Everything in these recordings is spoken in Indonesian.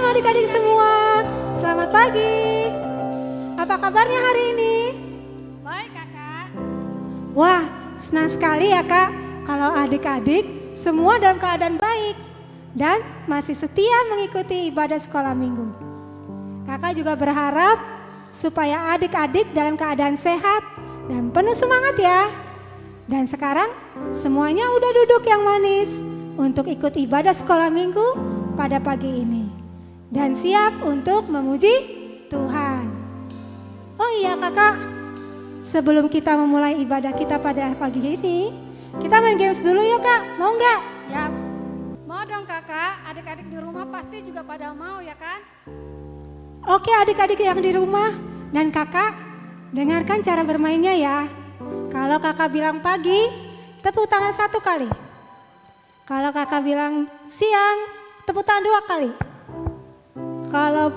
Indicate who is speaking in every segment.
Speaker 1: adik-adik semua, selamat pagi. Apa kabarnya hari ini?
Speaker 2: Baik kakak.
Speaker 1: Wah, senang sekali ya kak kalau adik-adik semua dalam keadaan baik dan masih setia mengikuti ibadah sekolah minggu. Kakak juga berharap supaya adik-adik dalam keadaan sehat dan penuh semangat ya. Dan sekarang semuanya udah duduk yang manis untuk ikut ibadah sekolah minggu pada pagi ini. Dan siap untuk memuji Tuhan. Oh iya kakak, sebelum kita memulai ibadah kita pada pagi ini, kita main games dulu yuk kak, mau nggak?
Speaker 2: Ya, mau dong kakak. Adik-adik di rumah pasti juga pada mau ya kan?
Speaker 1: Oke adik-adik yang di rumah dan kakak, dengarkan cara bermainnya ya. Kalau kakak bilang pagi, tepuk tangan 1 kali. Kalau kakak bilang siang, tepuk tangan 2 kali. Kalau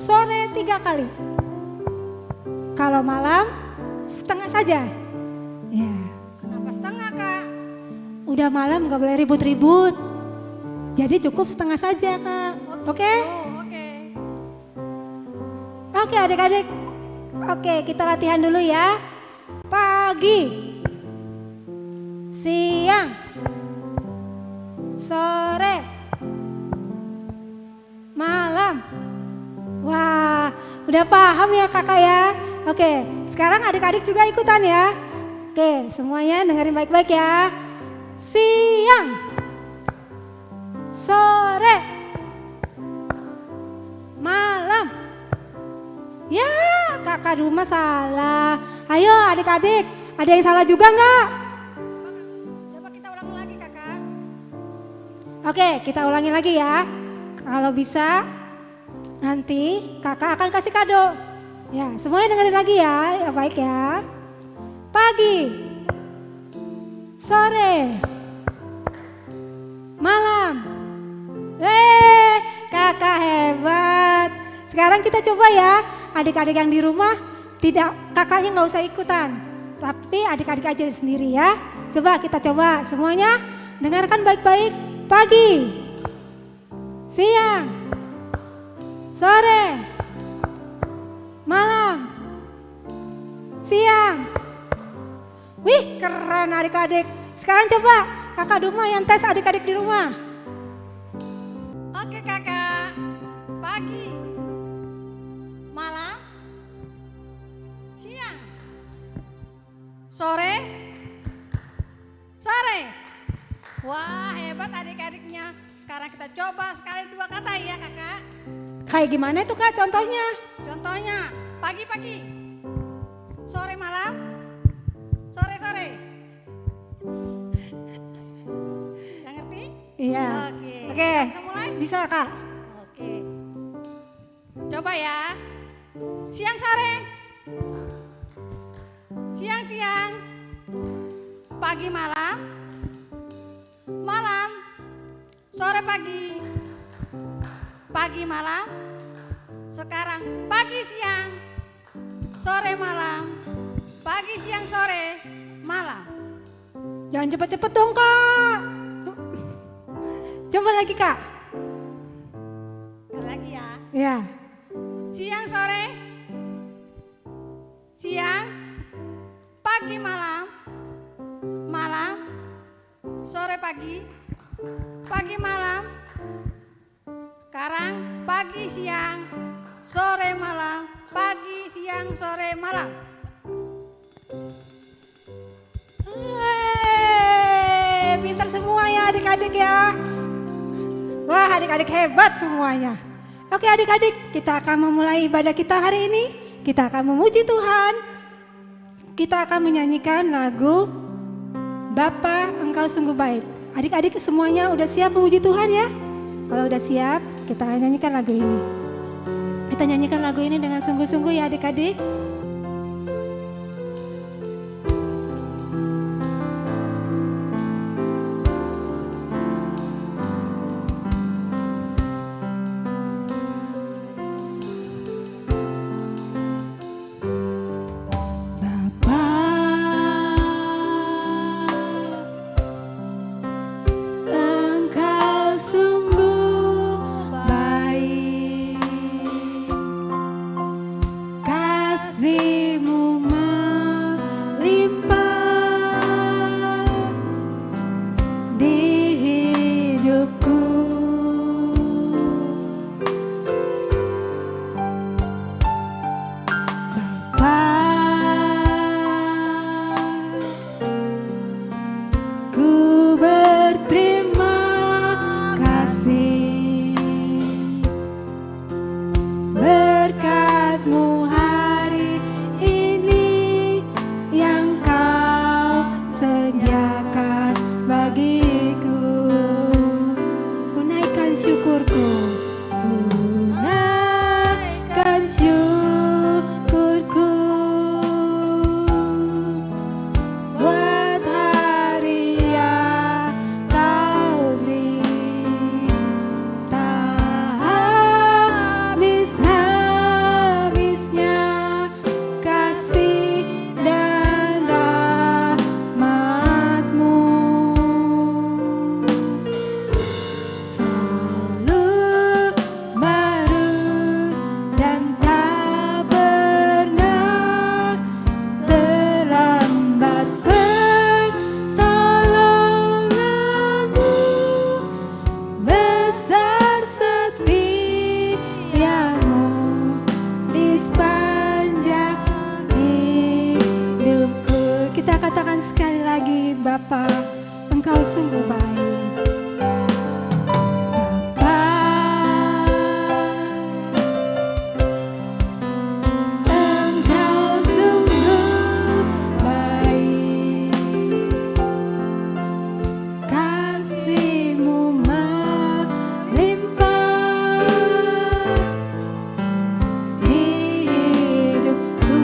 Speaker 1: sore 3 kali. Kalau malam, setengah saja. Ya.
Speaker 2: Kenapa setengah kak?
Speaker 1: Udah malam gak boleh ribut-ribut. Jadi cukup setengah saja kak. Oke?
Speaker 2: Oke.
Speaker 1: Oke adik-adik. Oke kita latihan dulu ya. Pagi, siang, sore, malam. Wah, udah paham ya kakak ya? Oke, sekarang adik-adik juga ikutan ya. Oke, semuanya dengerin baik-baik ya. Siang, sore, malam. Ya, kakak rumah salah. Ayo adik-adik, ada yang salah juga nggak?
Speaker 2: Coba kita ulang lagi kakak.
Speaker 1: Oke, kita ulangi lagi ya. Kalau bisa, nanti kakak akan kasih kado. Ya, semuanya dengerin lagi ya, ya baik ya. Pagi, sore, malam. Kakak hebat. Sekarang kita coba ya, adik-adik yang di rumah, tidak, kakaknya nggak usah ikutan, tapi adik-adik aja sendiri ya. Coba kita coba semuanya, dengarkan baik-baik. Pagi, siang, sore, malam, siang. Wih keren adik-adik. Sekarang coba kakak rumah yang tes adik-adik di rumah.
Speaker 2: Oke kakak. Pagi, malam, siang, sore. Wah hebat adik-adiknya. Sekarang kita coba sekali 2 kata ya kakak.
Speaker 1: Kayak gimana itu kak contohnya?
Speaker 2: Contohnya pagi-pagi, sore malam, sore. Yang ngerti?
Speaker 1: Iya.
Speaker 2: Oke. Kita mulai?
Speaker 1: Bisa kak.
Speaker 2: Oke. Coba ya. Siang sore. Siang, pagi malam, malam, sore pagi, pagi malam, sekarang pagi siang, sore malam, pagi siang sore, malam.
Speaker 1: Jangan cepet-cepet dong kak. Coba lagi kak.
Speaker 2: Sekali lagi ya.
Speaker 1: Ya.
Speaker 2: Siang sore, siang, pagi malam, malam, sore pagi, pagi malam, sekarang pagi siang, sore malam, pagi siang sore malam.
Speaker 1: Pintar semua ya adik-adik ya. Wah adik-adik hebat semuanya. Oke adik-adik, kita akan memulai ibadah kita hari ini. Kita akan memuji Tuhan. Kita akan menyanyikan lagu Bapa Engkau Sungguh Baik. Adik-adik semuanya udah siap memuji Tuhan ya? Kalau udah siap, kita nyanyikan lagu ini. Kita nyanyikan lagu ini dengan sungguh-sungguh ya adik-adik. Engkau sungguh baik. sediakan bagiku. Ku naikkan syukurku, ku naikkan syukurku buat hari yang kau beri. Tak habis-habisnya kasih dan rahmat-Mu, selalu baru dan tak pernah terlambat. Pertolongan-Mu besar, setiamu di sepanjang hidupku. Kita katakan sekali lagi, Bapa, Engkau sungguh baik. Bapa, Engkau sungguh baik. Kasih-Mu melimpah di hidupku.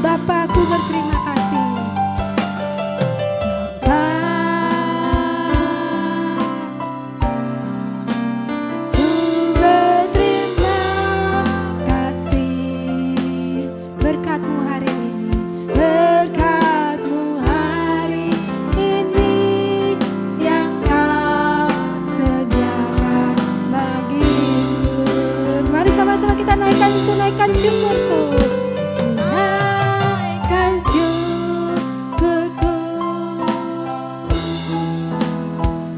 Speaker 1: Bapa, aku berterima kasih. Ku berterima kasih berkat-Mu hari ini, berkat-Mu hari ini yang Kau sediakan bagiku. Mari sama-sama kita naikkan syukurku. Naikkan syukurku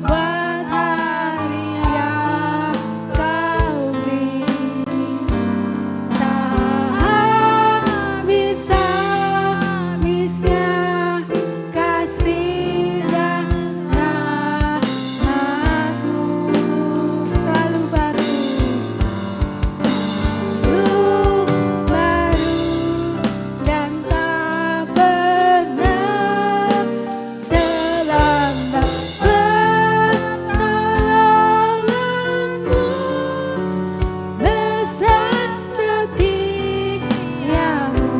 Speaker 1: buat hari yang Kau beri. Tak habis-habisnya kasih dan rahmat-Mu, selalu baru dan tak pernah terlambat. Pertolongan-Mu besar, setiamu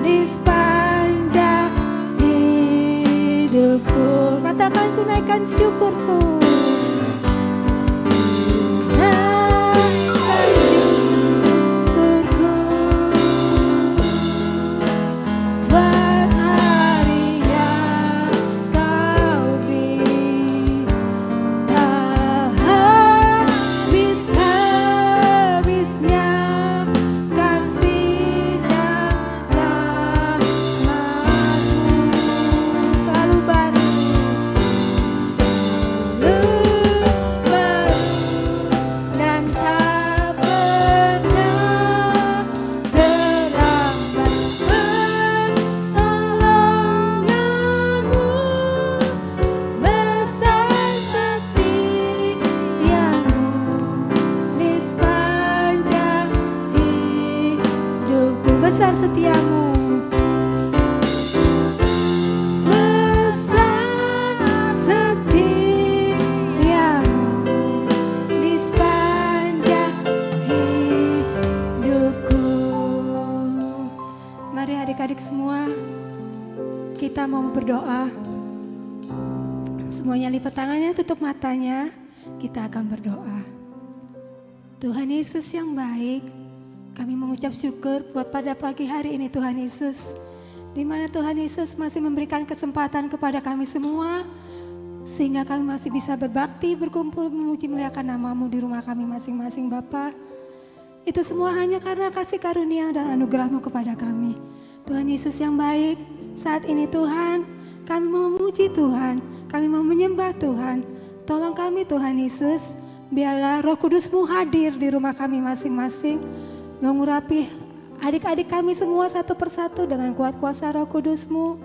Speaker 1: di sepanjang hidupku. Katakan, ku naikkan syukurku. Naikkan syukurku buat hari yang Kau beri. Tak habis-habisnya kasih dan rahmat-Mu, selalu baru dan tak pernah terlambat. Pertolongan-Mu besar, setiamu di sepanjang hidupku. Besar setiamu, besar setiamu di sepanjang hidupku. Mari adik-adik semua, kita mau berdoa. Semuanya lipat tangannya, tutup matanya. Kita akan berdoa. Tuhan Yesus yang baik, kami mengucap syukur buat pada pagi hari ini Tuhan Yesus, di mana Tuhan Yesus masih memberikan kesempatan kepada kami semua, sehingga kami masih bisa berbakti, berkumpul, memuji, memuliakan nama-Mu di rumah kami masing-masing Bapa. Itu semua hanya karena kasih karunia dan anugerah-Mu kepada kami. Tuhan Yesus yang baik, saat ini Tuhan, kami mau memuji Tuhan, kami mau menyembah Tuhan. Tolong kami Tuhan Yesus, biarlah Roh Kudus-Mu hadir di rumah kami masing-masing, mengurapi adik-adik kami semua satu persatu dengan kuat kuasa Roh Kudus-Mu,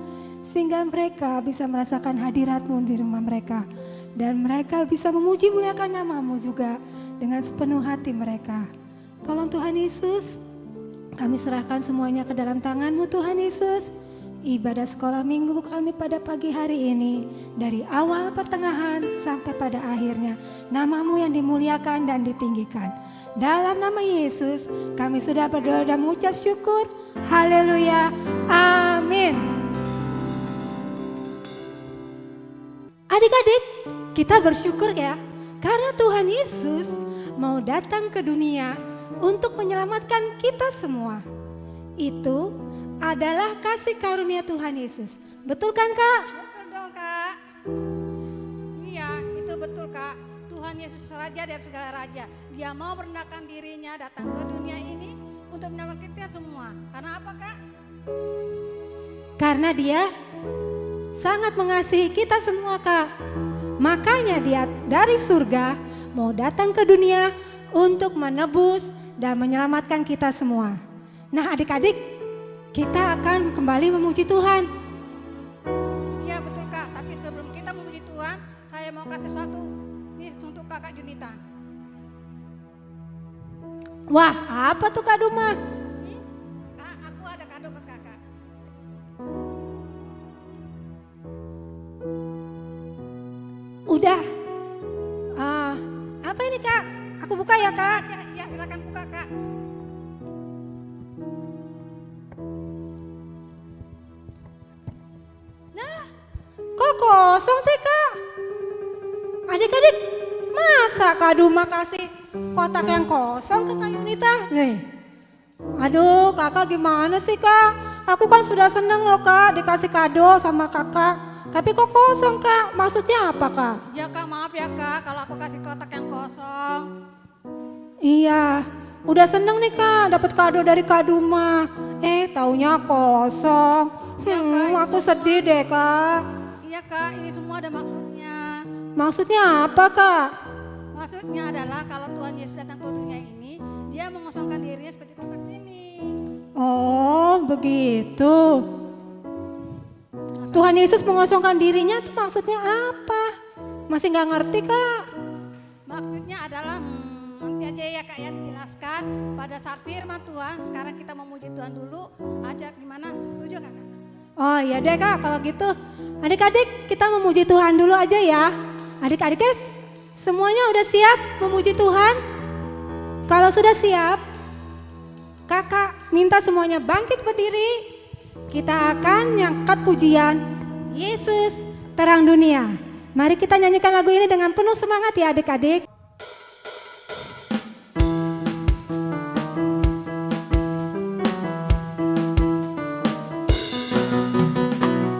Speaker 1: sehingga mereka bisa merasakan hadirat-Mu di rumah mereka, dan mereka bisa memuji muliakan nama-Mu juga dengan sepenuh hati mereka. Tolong Tuhan Yesus, kami serahkan semuanya ke dalam tangan-Mu Tuhan Yesus. ibadah sekolah minggu kami pada pagi hari ini. Dari awal, pertengahan, sampai pada akhirnya. Nama-Mu yang dimuliakan dan ditinggikan. Dalam nama Yesus kami sudah berdoa dan mengucap syukur. Haleluya. Amin. Adik-adik, kita bersyukur ya. Karena Tuhan Yesus mau datang ke dunia untuk menyelamatkan kita semua. Itu adalah kasih karunia Tuhan Yesus. Betul kan Kak?
Speaker 2: Betul dong Kak. Iya itu betul Kak. Tuhan Yesus Raja dari segala raja. Dia mau merendahkan dirinya datang ke dunia ini untuk menyelamatkan kita semua. Karena apa Kak?
Speaker 1: Karena Dia sangat mengasihi kita semua Kak. Makanya Dia dari surga mau datang ke dunia untuk menebus dan menyelamatkan kita semua. Nah adik-adik, kita akan kembali memuji Tuhan.
Speaker 2: Iya betul Kak, tapi sebelum kita memuji Tuhan, saya mau kasih sesuatu nih untuk Kakak Junita.
Speaker 1: Wah, apa tuh Kak Duma?
Speaker 2: Nih, Kak, aku ada kado buat Kakak.
Speaker 1: Udah. Apa ini Kak? Aku buka ya Kak.
Speaker 2: Iya, silakan buka Kak.
Speaker 1: Kok kosong sih Kak? Adik-adik, masa Kak Duma kasih kotak yang kosong ke Kak Yunita? Nih. Aduh kakak gimana sih Kak? Aku kan sudah seneng loh Kak dikasih kado sama kakak. Tapi kok kosong Kak? Maksudnya apa Kak?
Speaker 2: Ya Kak, maaf ya Kak kalau aku kasih kotak yang kosong.
Speaker 1: Iya, udah seneng nih Kak dapat kado dari Kak Duma. Taunya kosong.
Speaker 2: Ya, Kak,
Speaker 1: Aku sedih deh Kak.
Speaker 2: Iya Kak, ini semua ada maksudnya.
Speaker 1: Maksudnya apa Kak?
Speaker 2: Maksudnya adalah kalau Tuhan Yesus datang ke dunia ini, dia mengosongkan dirinya seperti kotak ini.
Speaker 1: Oh begitu. Tuhan Yesus mengosongkan dirinya tuh maksudnya apa? Masih nggak ngerti Kak.
Speaker 2: Maksudnya adalah nanti aja ya Kak ya dijelaskan pada saat firman Tuhan. Sekarang kita memuji Tuhan dulu. Ajak gimana? Setuju Kakak?
Speaker 1: Oh iya deh Kak kalau gitu. Adik-adik kita memuji Tuhan dulu aja ya. Adik-adik semuanya udah siap memuji Tuhan? Kalau sudah siap, Kakak minta semuanya bangkit berdiri. Kita akan ngangkat pujian Yesus terang dunia. Mari kita nyanyikan lagu ini dengan penuh semangat ya adik-adik.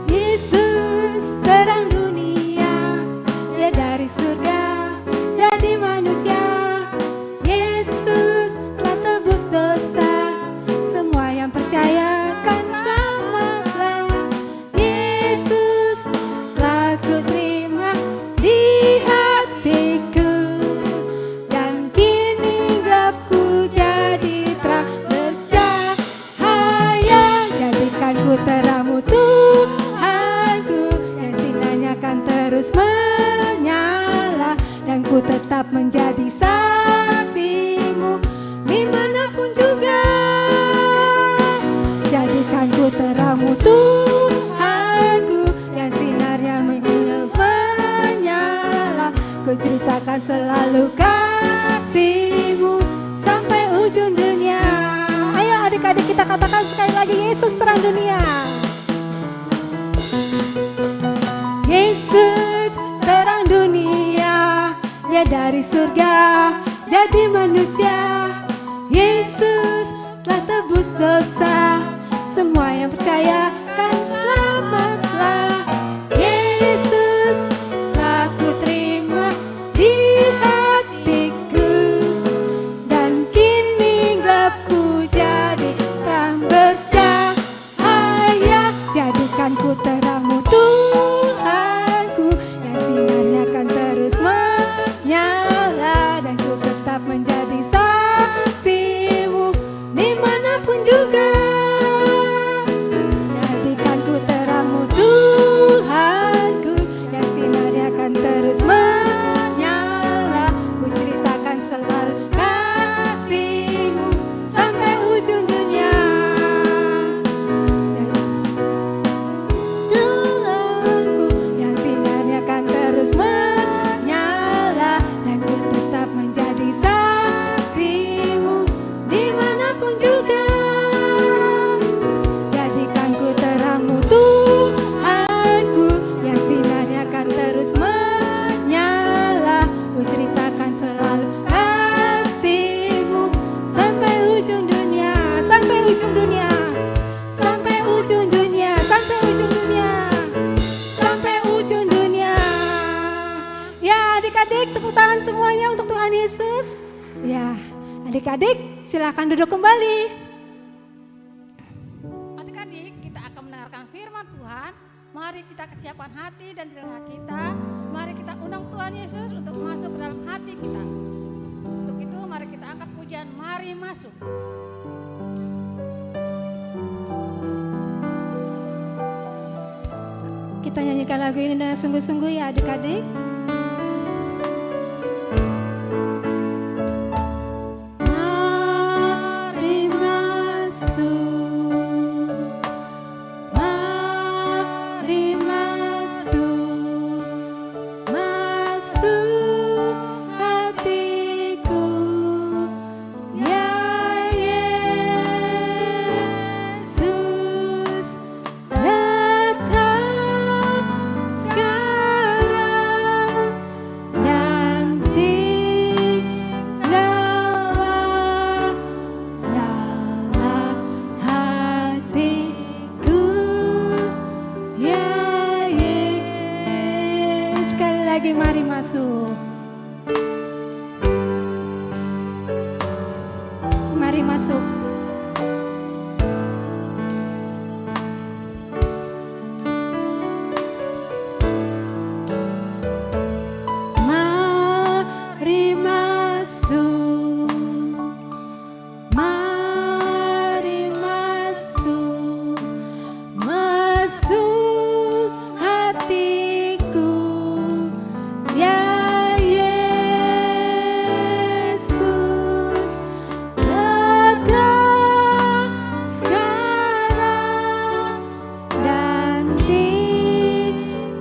Speaker 1: Yesus terang dunia, Dia dari surga jadi manusia. Yesus telah tebus dosa, semua yang percaya kan selamatlah. Yesus telah ku terima di hatiku, dan kini gelapku jadi terang bercahaya. Jadikanku terangmu Tuhanku, dan sinarnya kan terus menyala, dan ku tetap menjadi saksimu dimanapun juga. Jadikanku terangmu Tuhanku, yang sinarnya terus menyala. Ku ceritakan selalu kasihmu sampai ujung dunia. Ayo adik-adik kita katakan sekali lagi, Yesus terang dunia. Yesus terang dunia, Dia dari surga jadi manusia. Yesus telah tebus dosa, semua yang percaya kan selamatlah. Yesus telah ku terima di hatiku, dan kini gelapku jadi terang bercahaya. Jadikanku terangmu Tuhanku, yang sinarnya kan terus menyala, dan ku tetap menjadi saksimu dimanapun juga. Jadikanku terangmu Tuhanku, yang sinarnya kan terus menyala. Ku ceritakan selalu kasihmu sampai ujung dunia. Adik-adik silakan duduk kembali.
Speaker 2: Adik-adik, kita akan mendengarkan firman Tuhan. Mari kita kesiapkan hati dan telinga kita. Mari kita undang Tuhan Yesus untuk masuk ke dalam hati kita. Untuk itu mari kita angkat pujian, mari masuk.
Speaker 1: Kita nyanyikan lagu ini dengan sungguh-sungguh ya adik-adik. Mari masuk, mari masuk, masuk hatiku, ya Yesus datang sekarang dan tinggallah dalam hatiku, ya Yesus. Sekali lagi mari masuk, mari masuk. Mari masuk, mari masuk, masuk hatiku, ya Yesus datang sekarang dan tinggallah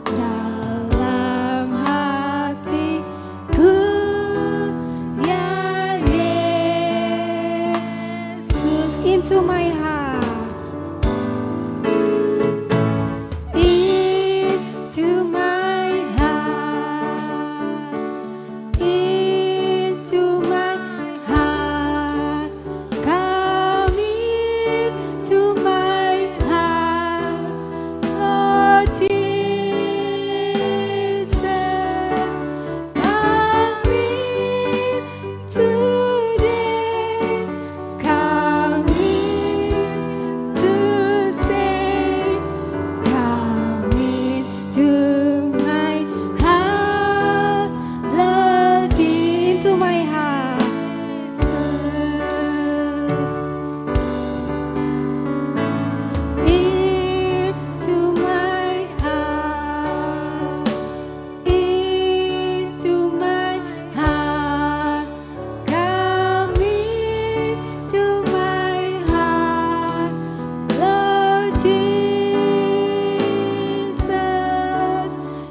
Speaker 1: dalam hatiku, ya Yesus. Into my heart, into my heart, into my heart, come into my heart, Lord Jesus, come in today, come in to stay, come into my heart, Lord, into my heart, Jesus. Into my heart, into my heart, come into my heart, Lord Jesus,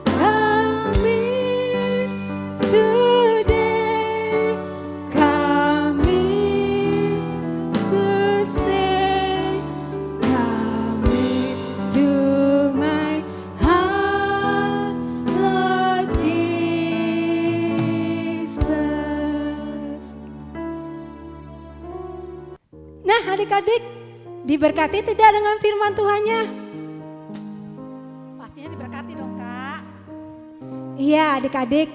Speaker 1: come in today, come in to stay, come into my heart, Lord Jesus. Nah adik-adik, diberkati tidak dengan firman Tuhannya?
Speaker 2: Pastinya diberkati dong Kak.
Speaker 1: Iya adik-adik,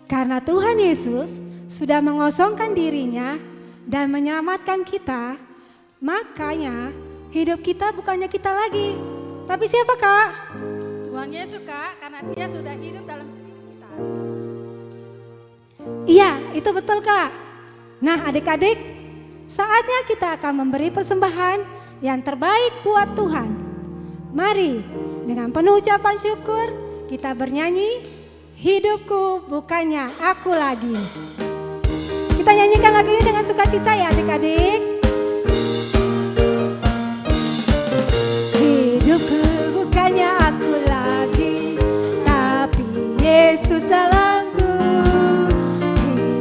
Speaker 1: karena Tuhan Yesus sudah mengosongkan dirinya dan menyelamatkan kita, makanya hidup kita bukannya kita lagi, tapi siapa Kak?
Speaker 2: Tuhan Yesus Kak, karena dia sudah hidup dalam kita.
Speaker 1: Iya, itu betul Kak. Nah adik-adik, saatnya kita akan memberi persembahan yang terbaik buat Tuhan. Mari dengan penuh ucapan syukur kita bernyanyi, hidupku bukannya aku lagi. Kita nyanyikan lagu ini dengan sukacita ya adik-adik. Hidupku bukannya aku lagi, tapi Yesus dalamku.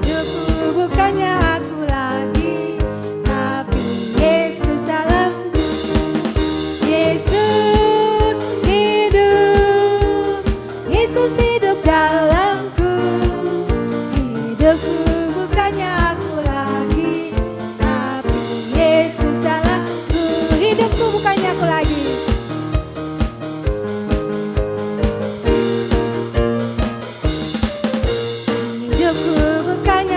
Speaker 1: Hidupku bukannya aku lagi, tapi Yesus dalamku. Yesus hidup, Yesus hidup dalamku. Hidupku bukannya aku lagi, tapi Yesus dalamku. Hidupku bukannya aku lagi. Hidupku bukannya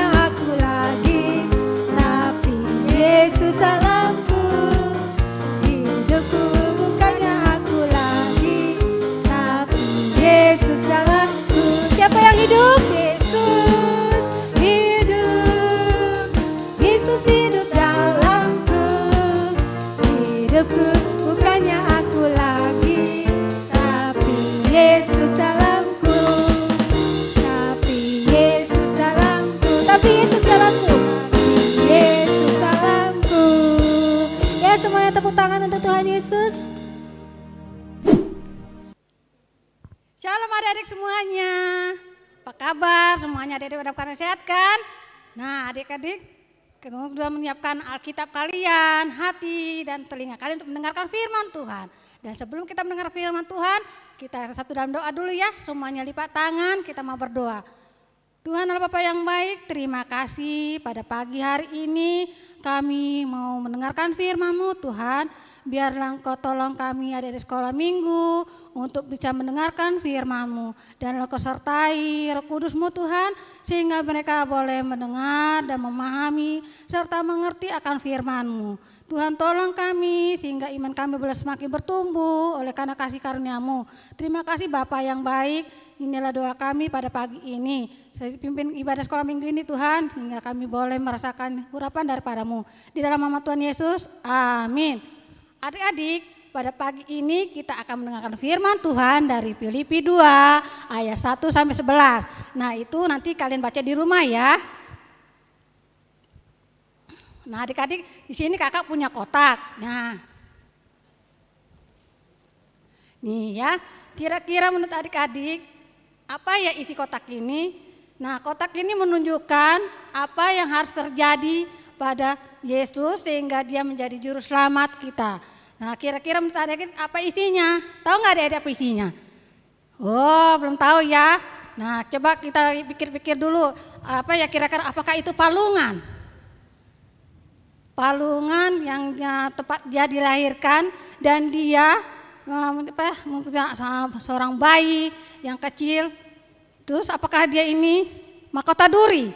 Speaker 2: Shalom adik-adik semuanya. Apa kabar semuanya, adik-adik dalam keadaan sehat kan? Nah adik-adik sudah menyiapkan Alkitab kalian, hati dan telinga kalian untuk mendengarkan firman Tuhan. Dan sebelum kita mendengar firman Tuhan, kita satu dalam doa dulu ya. Semuanya lipat tangan, kita mau berdoa. Tuhan Allah Bapa yang baik, terima kasih pada pagi hari ini kami mau mendengarkan firman-Mu Tuhan. Biarlah Engkau tolong kami ada di sekolah minggu untuk bisa mendengarkan firman-Mu. Dan Engkau sertai Roh Kudus-Mu Tuhan, sehingga mereka boleh mendengar dan memahami serta mengerti akan firman-Mu. Tuhan tolong kami sehingga iman kami boleh semakin bertumbuh oleh karena kasih karunia-Mu. Terima kasih Bapa yang baik, inilah doa kami pada pagi ini. Saya pimpin ibadah sekolah minggu ini Tuhan, sehingga kami boleh merasakan urapan daripada-Mu. Di dalam nama Tuhan Yesus, amin. Adik-adik, pada pagi ini kita akan mendengarkan firman Tuhan dari Filipi 2 ayat 1 sampai 11. Nah, itu nanti kalian baca di rumah ya. Nah, adik-adik, di sini kakak punya kotak. Nah, nih ya, kira-kira menurut adik-adik apa ya isi kotak ini? Nah, kotak ini menunjukkan apa yang harus terjadi pada Yesus sehingga dia menjadi juru selamat kita. Nah, kira-kira menurut adik-adik apa isinya? Tahu nggak adik-adik apa isinya? Oh, belum tahu ya. Nah, coba kita pikir-pikir dulu. Apa ya kira-kira, apakah itu palungan? Palungan yang tepat dia dilahirkan dan dia seorang bayi yang kecil. Terus apakah dia ini mahkota duri?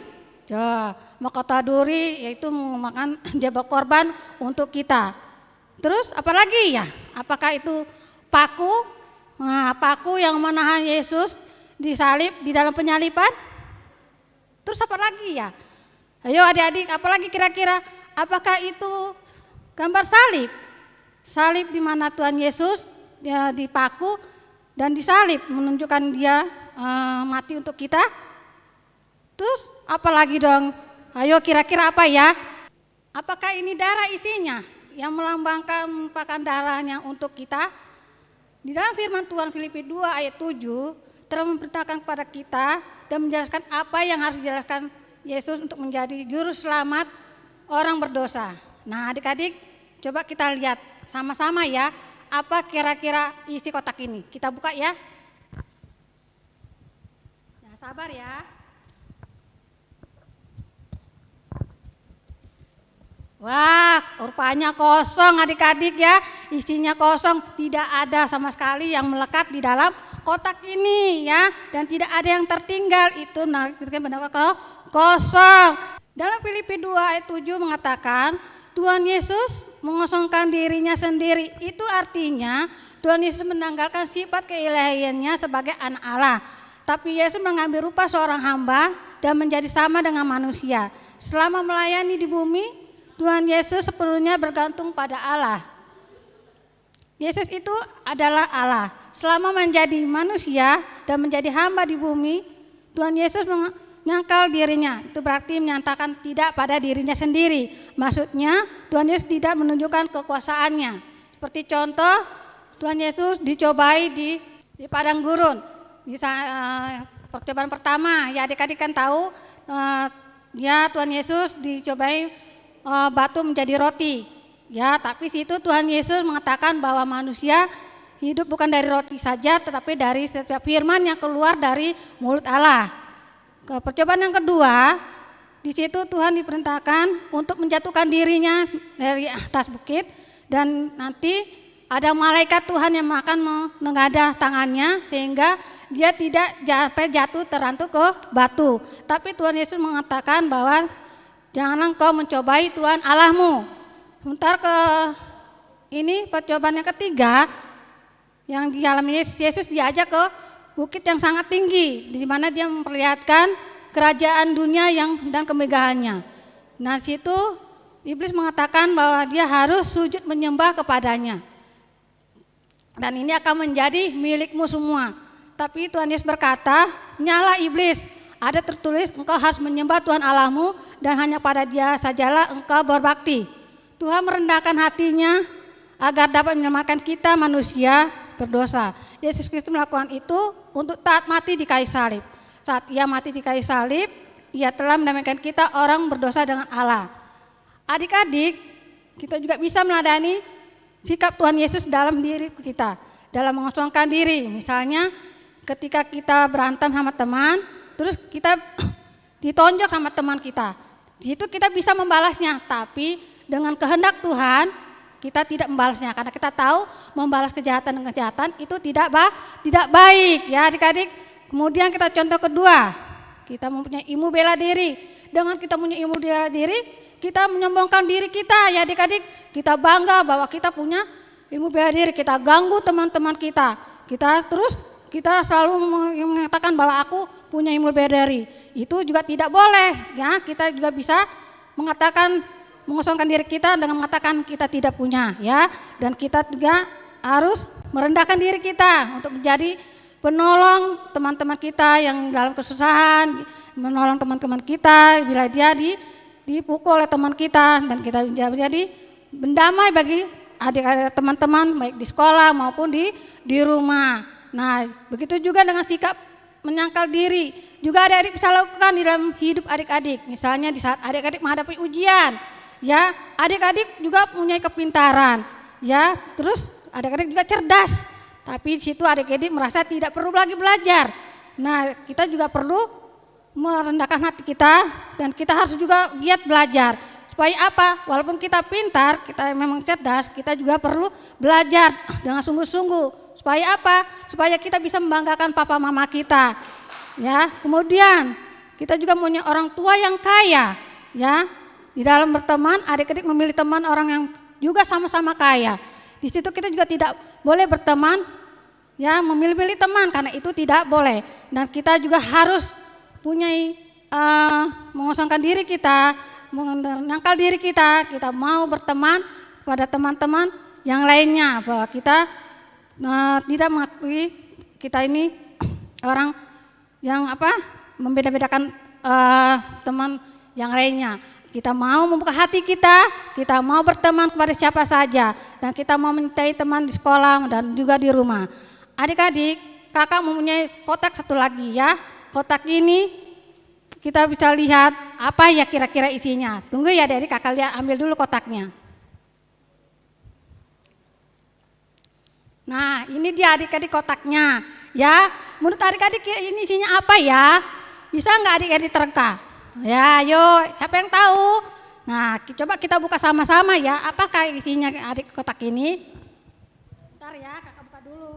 Speaker 2: Mahkota duri yaitu memakan, dia berkorban untuk kita. Terus apalagi ya? Apakah itu paku? Nah, paku yang menahan Yesus disalib di dalam penyaliban? Terus apa lagi ya? Ayo adik-adik, apalagi kira-kira? Apakah itu gambar salib? Salib di mana Tuhan Yesus dia dipaku dan disalib menunjukkan dia mati untuk kita. Terus apalagi dong? Ayo kira-kira apa ya? Apakah ini darah isinya yang melambangkan merupakan darahnya untuk kita? Di dalam firman Tuhan Filipi 2 ayat 7 telah memberitakan kepada kita dan menjelaskan apa yang harus dijelaskan Yesus untuk menjadi juru selamat orang berdosa. Nah adik-adik, coba kita lihat sama-sama ya, apa kira-kira isi kotak ini. Kita buka ya. Nah, sabar ya. Wah, rupanya kosong adik-adik ya. Isinya kosong, tidak ada sama sekali yang melekat di dalam kotak ini ya. Dan tidak ada yang tertinggal, itu benar kosong. Dalam Filipi 2 ayat 7 mengatakan Tuhan Yesus mengosongkan dirinya sendiri. Itu artinya Tuhan Yesus menanggalkan sifat keilahiannya sebagai anak Allah. Tapi Yesus mengambil rupa seorang hamba dan menjadi sama dengan manusia. Selama melayani di bumi, Tuhan Yesus sepenuhnya bergantung pada Allah. Yesus itu adalah Allah. Selama menjadi manusia dan menjadi hamba di bumi, Tuhan Yesus menyangkal dirinya. Itu berarti menyatakan tidak pada dirinya sendiri. Maksudnya Tuhan Yesus tidak menunjukkan kekuasaannya. Seperti contoh, Tuhan Yesus dicobai di padang gurun. Percobaan pertama, ya adik-adik kan tahu, ya Tuhan Yesus dicobai batu menjadi roti. Ya, tapi situ Tuhan Yesus mengatakan bahwa manusia hidup bukan dari roti saja, tetapi dari setiap firman yang keluar dari mulut Allah. Percobaan yang kedua, di situ Tuhan diperintahkan untuk menjatuhkan dirinya dari atas bukit dan nanti ada malaikat Tuhan yang akan menengadah tangannya sehingga dia tidak jatuh terantuk ke batu. Tapi Tuhan Yesus mengatakan bahwa janganlah engkau mencobai Tuhan Allahmu. Sebentar ke ini percobaan yang ketiga yang dialami Yesus diajak ke bukit yang sangat tinggi di mana dia memperlihatkan kerajaan dunia dan kemegahannya. Nah, situ iblis mengatakan bahwa dia harus sujud menyembah kepadanya. Dan ini akan menjadi milikmu semua. Tapi Tuhan Yesus berkata, "Nyala iblis, ada tertulis engkau harus menyembah Tuhan Allahmu dan hanya pada Dia sajalah engkau berbakti." Tuhan merendahkan hatinya agar dapat menyelamatkan kita manusia berdosa. Yesus Kristus melakukan itu untuk taat mati di kayu salib. Saat ia mati di kayu salib, ia telah mendamaikan kita orang berdosa dengan Allah. Adik-adik, kita juga bisa meladani sikap Tuhan Yesus dalam diri kita, dalam mengosongkan diri. Misalnya ketika kita berantem sama teman, terus kita ditonjok sama teman kita. Di situ kita bisa membalasnya, tapi dengan kehendak Tuhan kita tidak membalasnya, karena kita tahu membalas kejahatan dengan kejahatan itu tidak baik ya adik-adik. Kemudian kita contoh kedua, kita mempunyai ilmu bela diri. Dengan kita punya ilmu bela diri, kita menyombongkan diri kita ya adik-adik. Kita bangga bahwa kita punya ilmu bela diri, kita ganggu teman-teman kita. Kita selalu mengatakan bahwa aku punya ilmu bela diri. Itu juga tidak boleh ya. Kita juga bisa mengosongkan diri kita dengan mengatakan kita tidak punya ya, dan kita juga harus merendahkan diri kita untuk menjadi penolong teman-teman kita yang dalam kesusahan, menolong teman-teman kita bila dia dipukul oleh teman kita, dan kita menjadi pendamai bagi adik-adik teman-teman baik di sekolah maupun di rumah. Nah, begitu juga dengan sikap menyangkal diri juga adik-adik bisa lakukan di dalam hidup adik-adik. Misalnya di saat adik-adik menghadapi ujian, ya, adik-adik juga punya kepintaran, ya, terus adik-adik juga cerdas, tapi di situ adik-adik merasa tidak perlu lagi belajar. Nah, kita juga perlu merendahkan hati kita, dan kita harus juga giat belajar. Supaya apa? Walaupun kita pintar, kita memang cerdas, kita juga perlu belajar dengan sungguh-sungguh. Supaya apa? Supaya kita bisa membanggakan papa mama kita. Ya, kemudian kita juga punya orang tua yang kaya, ya. Di dalam berteman, adik-adik memilih teman orang yang juga sama-sama kaya. Di situ kita juga tidak boleh berteman, ya, memilih-milih teman, karena itu tidak boleh. Dan kita juga harus punya mengosongkan diri kita, menangkal diri kita. Kita mau berteman pada teman-teman yang lainnya, bahwa kita tidak mengakui kita ini orang yang membeda-bedakan teman yang lainnya. Kita mau membuka hati kita mau berteman kepada siapa saja, dan kita mau mencintai teman di sekolah dan juga di rumah. Adik-adik, kakak mempunyai kotak satu lagi ya. Kotak ini kita bisa lihat apa ya kira-kira isinya. Tunggu ya adik-adik, kakak lihat, ambil dulu kotaknya. Nah, ini dia adik-adik kotaknya ya. Menurut adik-adik ini isinya apa ya? Bisa nggak adik-adik terka? Ya, ayo, siapa yang tahu? Nah, coba kita buka sama-sama ya. Apakah isinya adik kotak ini? Bentar ya, kakak buka dulu.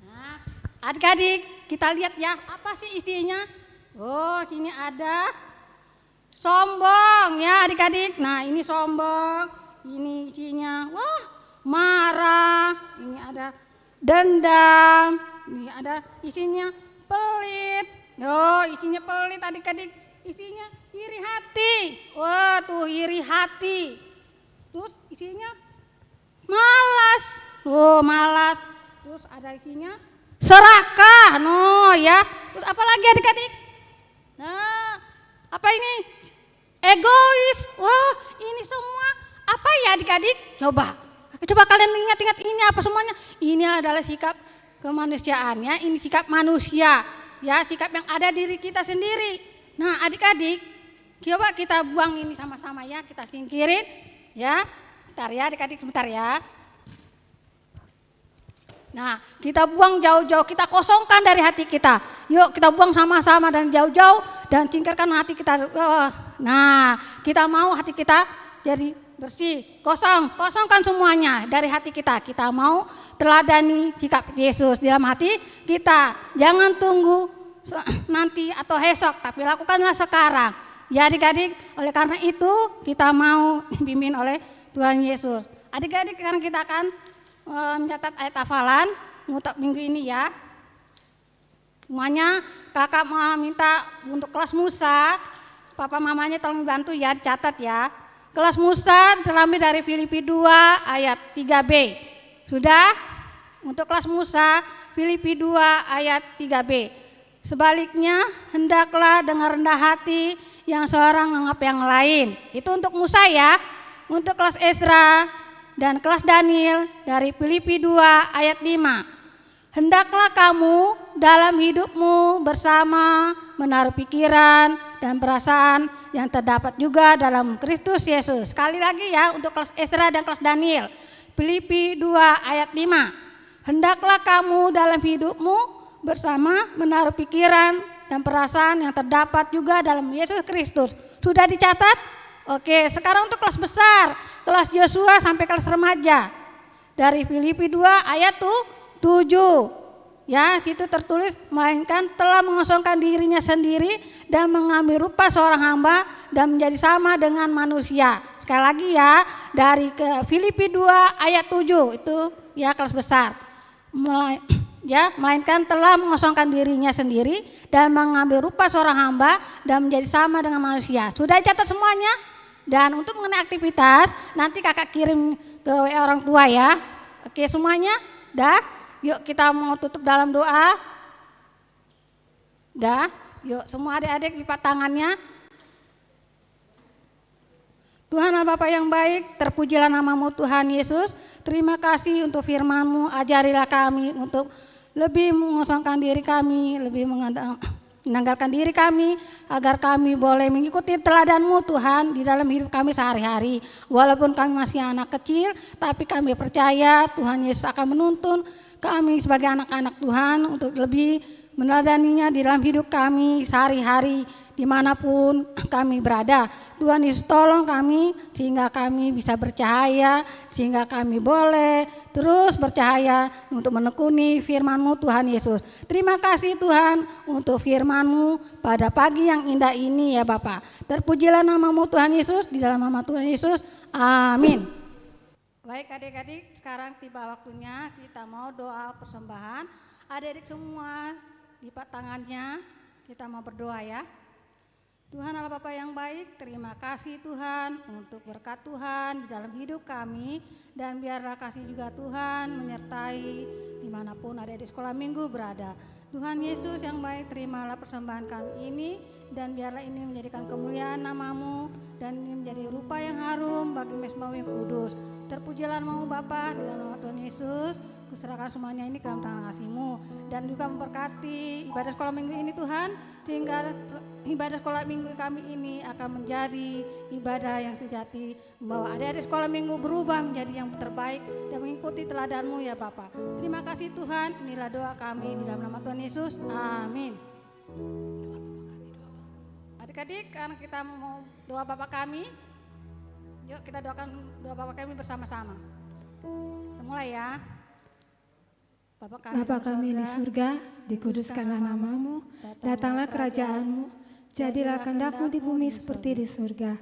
Speaker 2: Nah, adik-adik, kita lihat ya, apa sih isinya? Oh, sini ada sombong ya adik-adik. Nah, ini sombong. Ini isinya, wah, marah. Ini ada dendam. Ini ada isinya pelit. Oh, isinya pelit adik-adik. Isinya iri hati. Wah, tuh iri hati. Terus isinya malas. Oh, malas. Terus ada isinya serakah. No, ya. Terus apa lagi adik-adik? Nah, apa ini? Egois. Wah, ini semua apa ya adik-adik? Coba kalian ingat-ingat ini apa semuanya? Ini adalah sikap kemanusiaan ya, ini sikap manusia ya, sikap yang ada diri kita sendiri. Nah, adik-adik, coba kita buang ini sama-sama ya, kita singkirin ya. Bentar ya adik-adik, sebentar ya. Nah, kita buang jauh-jauh, kita kosongkan dari hati kita. Yuk kita buang sama-sama dan jauh-jauh, dan singkirkan hati kita. Nah, kita mau hati kita jadi bersih, kosongkan semuanya dari hati kita. Kita mau teladani sikap Yesus dalam hati kita. Jangan tunggu nanti atau esok, tapi lakukanlah sekarang. Ya adik-adik, oleh karena itu kita mau dibimbing oleh Tuhan Yesus. Adik-adik, sekarang kita akan mencatat ayat hafalan untuk minggu ini ya. Semuanya kakak mau minta untuk kelas Musa, papa mamanya tolong bantu ya, dicatat ya. Kelas Musa terambil dari Filipi 2 ayat 3b. Sudah? Untuk kelas Musa, Filipi 2 ayat 3b. Sebaliknya, hendaklah dengan rendah hati yang seorang menganggap yang lain. Itu untuk Musa ya. untuk kelas Ezra dan kelas Daniel dari Filipi 2 ayat 5. Hendaklah kamu dalam hidupmu bersama menaruh pikiran dan perasaan yang terdapat juga dalam Kristus Yesus. Sekali lagi ya untuk kelas Ezra dan kelas Daniel. Filipi 2 ayat 5. Hendaklah kamu dalam hidupmu bersama menaruh pikiran dan perasaan yang terdapat juga dalam Yesus Kristus. Sudah dicatat? Oke, sekarang untuk kelas besar, kelas Yosua sampai kelas remaja. Dari Filipi 2 ayat 7. Ya, situ tertulis melainkan telah mengosongkan dirinya sendiri dan mengambil rupa seorang hamba dan menjadi sama dengan manusia. Sekali lagi ya, dari ke Filipi 2 ayat 7 itu ya kelas besar. Melainkan telah mengosongkan dirinya sendiri dan mengambil rupa seorang hamba dan menjadi sama dengan manusia. Sudah catat semuanya? Dan untuk mengenai aktivitas nanti kakak kirim ke WA orang tua ya. Oke semuanya? Dah? Yuk kita mau tutup dalam doa. Dah? Yuk semua adik-adik lipat tangannya. Tuhan Allah Bapa yang baik, terpujilah namamu Tuhan Yesus. Terima kasih untuk firman-Mu, ajarilah kami untuk lebih mengosongkan diri kami, lebih menanggalkan diri kami, agar kami boleh mengikuti teladan-Mu Tuhan di dalam hidup kami sehari-hari. Walaupun kami masih anak kecil, tapi kami percaya Tuhan Yesus akan menuntun kami sebagai anak-anak Tuhan untuk lebih meneladaninya di dalam hidup kami sehari-hari dimanapun kami berada. Tuhan Yesus tolong kami sehingga kami bisa bercahaya, sehingga kami boleh terus bercahaya untuk menekuni firman-Mu Tuhan Yesus. Terima kasih Tuhan untuk firman-Mu pada pagi yang indah ini ya Bapa. Terpujilah namamu Tuhan Yesus, di dalam nama Tuhan Yesus, amin. Baik adik-adik, sekarang tiba waktunya kita mau doa persembahan. Adik-adik semua lipat tangannya, kita mau berdoa ya. Tuhan Allah Bapa yang baik, terima kasih Tuhan untuk berkat Tuhan di dalam hidup kami. Dan biarlah kasih juga Tuhan menyertai dimanapun adik-adik sekolah minggu berada. Tuhan Yesus yang baik, terimalah persembahan kami ini. Dan biarlah ini menjadikan kemuliaan namamu dan ini menjadi rupa yang harum bagi Mesbah yang kudus. Terpujilah namamu Bapa, di dalam nama Tuhan Yesus. Kuserahkan semuanya ini ke dalam tangan kasih-Mu dan juga memberkati ibadah sekolah minggu ini Tuhan, sehingga ibadah sekolah minggu kami ini akan menjadi ibadah yang sejati, membawa adik-adik sekolah minggu berubah menjadi yang terbaik dan mengikuti teladan-Mu ya Bapa. Terima kasih Tuhan, inilah doa kami di dalam nama Tuhan Yesus, amin. Adik-adik, karena kita mau doa Bapa kami, yuk kita doakan doa Bapa kami bersama-sama. Kita mulai ya.
Speaker 1: Bapa kami di surga, dikuduskanlah namamu, datanglah kerajaan-Mu, jadilah kehendak-Mu di bumi seperti di surga.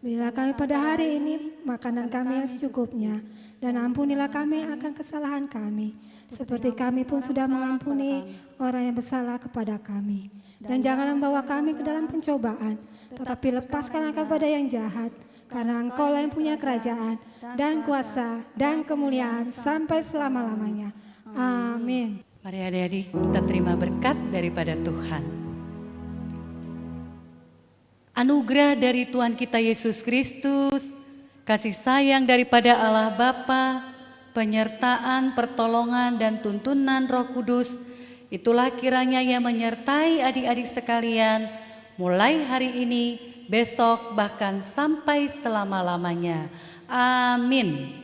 Speaker 1: Berilah kami pada hari ini makanan kami yang secukupnya, dan ampunilah kami akan kesalahan kami, seperti kami pun sudah mengampuni orang yang bersalah kepada kami. Dan janganlah membawa kami ke dalam pencobaan, tetapi lepaskanlah kepada yang jahat, karena Engkau lah yang punya kerajaan, dan kuasa, dan kemuliaan sampai selama-lamanya. Amin.
Speaker 3: Mari adik-adik kita terima berkat daripada Tuhan. Anugerah dari Tuhan kita Yesus Kristus, kasih sayang daripada Allah Bapa, penyertaan, pertolongan dan tuntunan Roh Kudus, itulah kiranya yang menyertai adik-adik sekalian mulai hari ini, besok bahkan sampai selama-lamanya. Amin.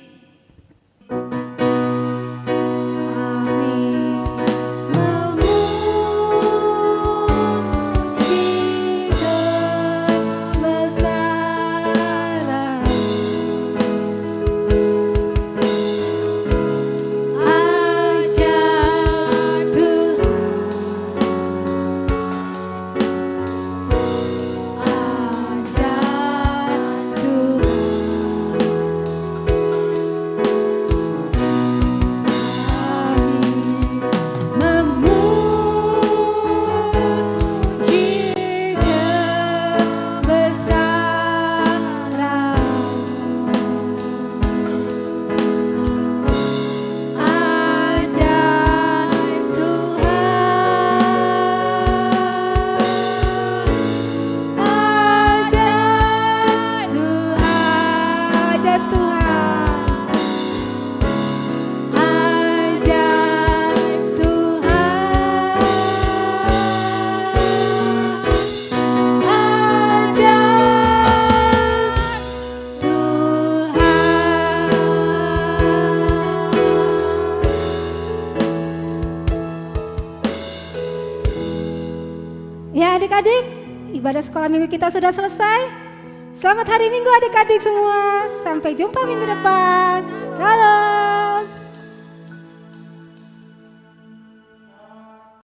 Speaker 1: adik-adik, ibadah sekolah minggu kita sudah selesai. Selamat hari Minggu adik-adik semua. Sampai jumpa minggu depan. Halo.